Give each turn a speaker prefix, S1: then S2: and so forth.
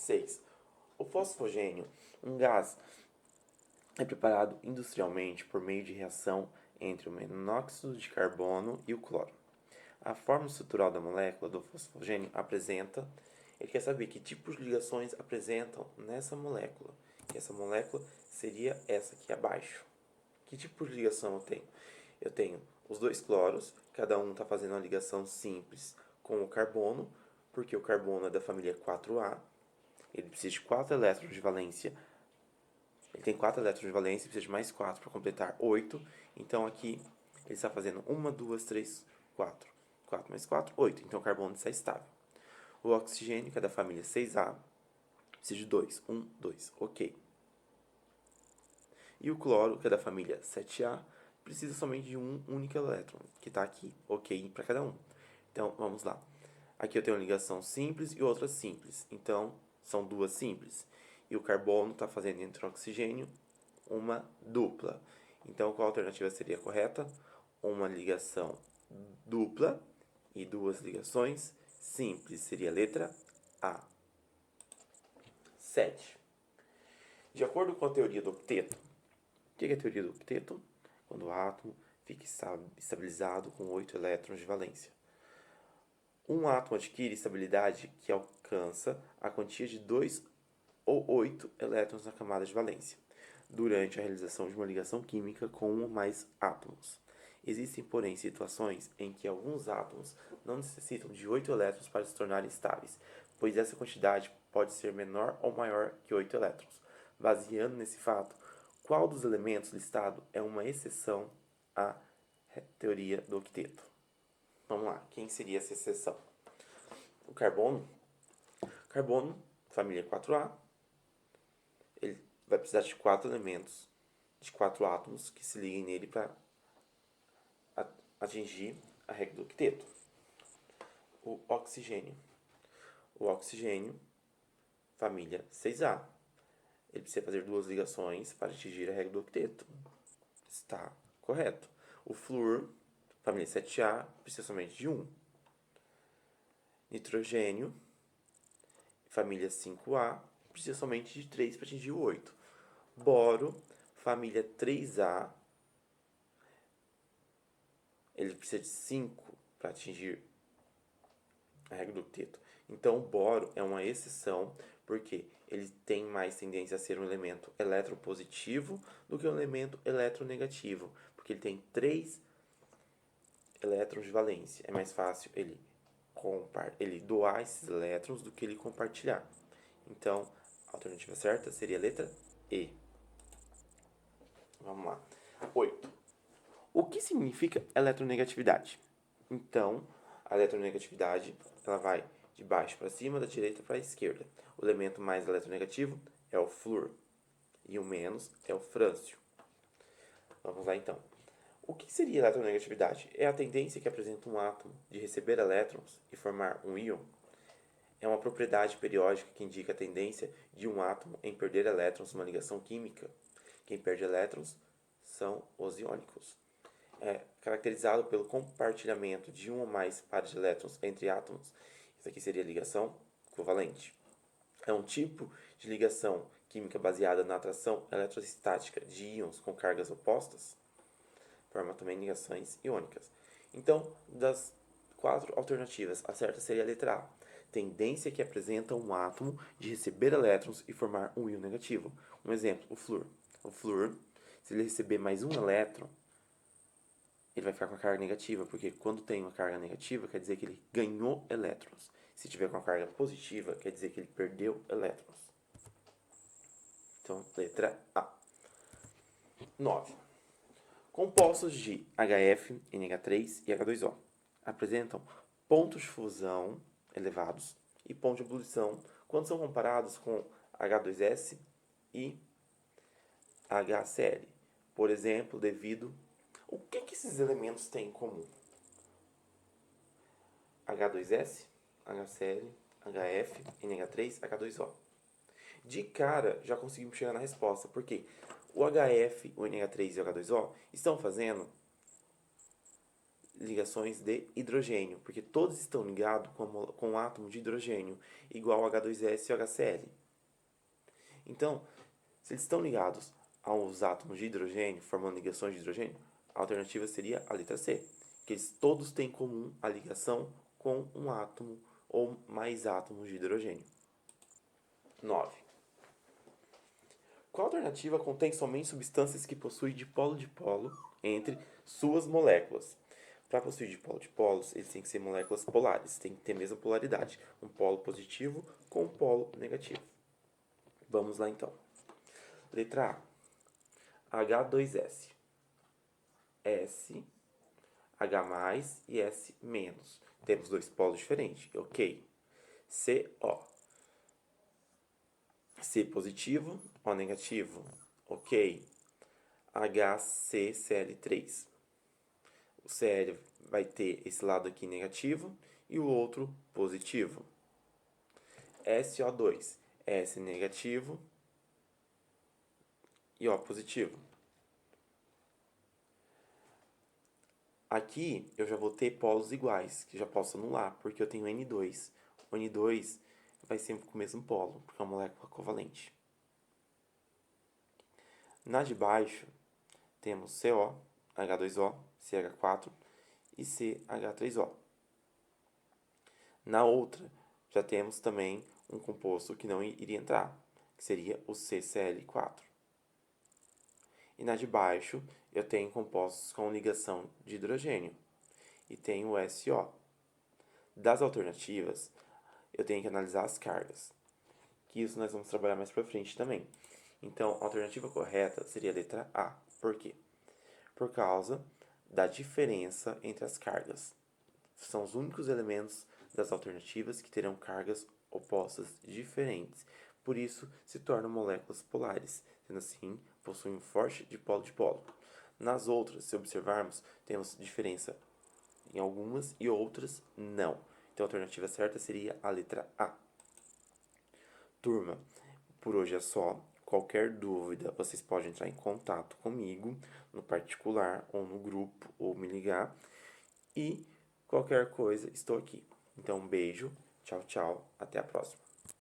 S1: 6. O fosfogênio, um gás, é preparado industrialmente por meio de reação entre o monóxido de carbono e o cloro. A forma estrutural da molécula do fosfogênio apresenta. Ele quer saber que tipos de ligações apresentam nessa molécula. E essa molécula seria essa aqui abaixo. Que tipo de ligação eu tenho? Eu tenho os dois cloros, cada um está fazendo uma ligação simples com o carbono, porque o carbono é da família 4A. Ele precisa de 4 elétrons de valência. Ele tem 4 elétrons de valência, precisa de mais 4 para completar 8. Então aqui ele está fazendo 1, 2, 3, 4. 4 mais 4, 8. Então o carbono está estável. O oxigênio, que é da família 6A, precisa de 2. 1, 2. Ok. E o cloro, que é da família 7A, precisa somente de um único elétron, que está aqui. Ok para cada um. Então vamos lá. Aqui eu tenho uma ligação simples e outra simples. Então são duas simples. E o carbono está fazendo entre o oxigênio uma dupla. Então qual alternativa seria correta? Uma ligação dupla e duas ligações simples. Seria a letra A. 7. De acordo com a teoria do octeto, o que é a teoria do octeto? Quando o átomo fica estabilizado com 8 elétrons de valência. Um átomo adquire estabilidade que alcança a quantia de 2 ou 8 elétrons na camada de valência, durante a realização de uma ligação química com um ou mais átomos. Existem, porém, situações em que alguns átomos não necessitam de 8 elétrons para se tornarem estáveis, pois essa quantidade pode ser menor ou maior que 8 elétrons. Baseando nesse fato, qual dos elementos listados é uma exceção à teoria do octeto? Vamos lá, quem seria essa exceção? O carbono. Carbono, família 4A, ele vai precisar de 4 elementos, de 4 átomos que se liguem nele para atingir a regra do octeto. O oxigênio. O oxigênio, família 6A. Ele precisa fazer 2 ligações para atingir a regra do octeto. Está correto. O flúor, família 7A, precisa somente de 1. Nitrogênio, família 5A, precisa somente de 3 para atingir o 8. Boro, família 3A, ele precisa de 5 para atingir a regra do octeto. Então, o boro é uma exceção, porque ele tem mais tendência a ser um elemento eletropositivo do que um elemento eletronegativo, porque ele tem 3 elétrons de valência. É mais fácil ele doar esses elétrons do que ele compartilhar. Então, a alternativa certa seria a letra E. Vamos lá. 8. O que significa eletronegatividade? Então, a eletronegatividade ela vai de baixo para cima, da direita para a esquerda. O elemento mais eletronegativo é o flúor e o menos é o frâncio. Vamos lá então. O que seria eletronegatividade? É a tendência que apresenta um átomo de receber elétrons e formar um íon. É uma propriedade periódica que indica a tendência de um átomo em perder elétrons numa ligação química. Quem perde elétrons são os iônicos. É caracterizado pelo compartilhamento de um ou mais pares de elétrons entre átomos. Isso aqui seria a ligação covalente. É um tipo de ligação química baseada na atração eletrostática de íons com cargas opostas. Forma também ligações iônicas. Então, das 4 alternativas, a certa seria a letra A. Tendência que apresenta um átomo de receber elétrons e formar um íon negativo. Um exemplo, o flúor. O flúor, se ele receber mais um elétron, ele vai ficar com a carga negativa, porque quando tem uma carga negativa, quer dizer que ele ganhou elétrons. Se tiver com a carga positiva, quer dizer que ele perdeu elétrons. Então, letra A. 9. Compostos de HF, NH3 e H2O apresentam pontos de fusão elevados e pontos de ebulição quando são comparados com H2S e HCl. Por exemplo, devido... O que esses elementos têm em comum? H2S, HCl, HF, NH3, H2O. De cara, já conseguimos chegar na resposta, porque o HF, o NH3 e o H2O estão fazendo ligações de hidrogênio, porque todos estão ligados com um átomo de hidrogênio, igual H2S e HCl. Então, se eles estão ligados aos átomos de hidrogênio, formando ligações de hidrogênio, a alternativa seria a letra C, que eles todos têm em comum a ligação com um átomo ou mais átomos de hidrogênio. 9. Qual alternativa contém somente substâncias que possuem dipolo-dipolo entre suas moléculas? Para possuir dipolo-dipolos, eles têm que ser moléculas polares, têm que ter a mesma polaridade, um polo positivo com um polo negativo. Vamos lá então. Letra A, H2S, S, H+, e S-. Temos dois polos diferentes, ok? CO, C positivo, O negativo, ok? HCCl3. O Cl vai ter esse lado aqui negativo e o outro positivo. SO2, S negativo e O positivo. Aqui eu já vou ter polos iguais, que já posso anular, porque eu tenho N2. O N2 vai sempre com o mesmo polo, porque é uma molécula covalente. Na de baixo, temos CO, H2O, CH4 e CH3O. Na outra, já temos também um composto que não iria entrar, que seria o CCl4. E na de baixo, eu tenho compostos com ligação de hidrogênio e tenho o SO. Das alternativas, eu tenho que analisar as cargas, que isso nós vamos trabalhar mais para frente também. Então, a alternativa correta seria a letra A. Por quê? Por causa da diferença entre as cargas. São os únicos elementos das alternativas que terão cargas opostas diferentes. Por isso, se tornam moléculas polares, sendo assim, possuem um forte dipolo-dipolo. Nas outras, se observarmos, temos diferença em algumas e outras não. Então, a alternativa certa seria a letra A. Turma, por hoje é só. Qualquer dúvida, vocês podem entrar em contato comigo, no particular, ou no grupo, ou me ligar. E qualquer coisa, estou aqui. Então, um beijo, tchau, tchau, até a próxima.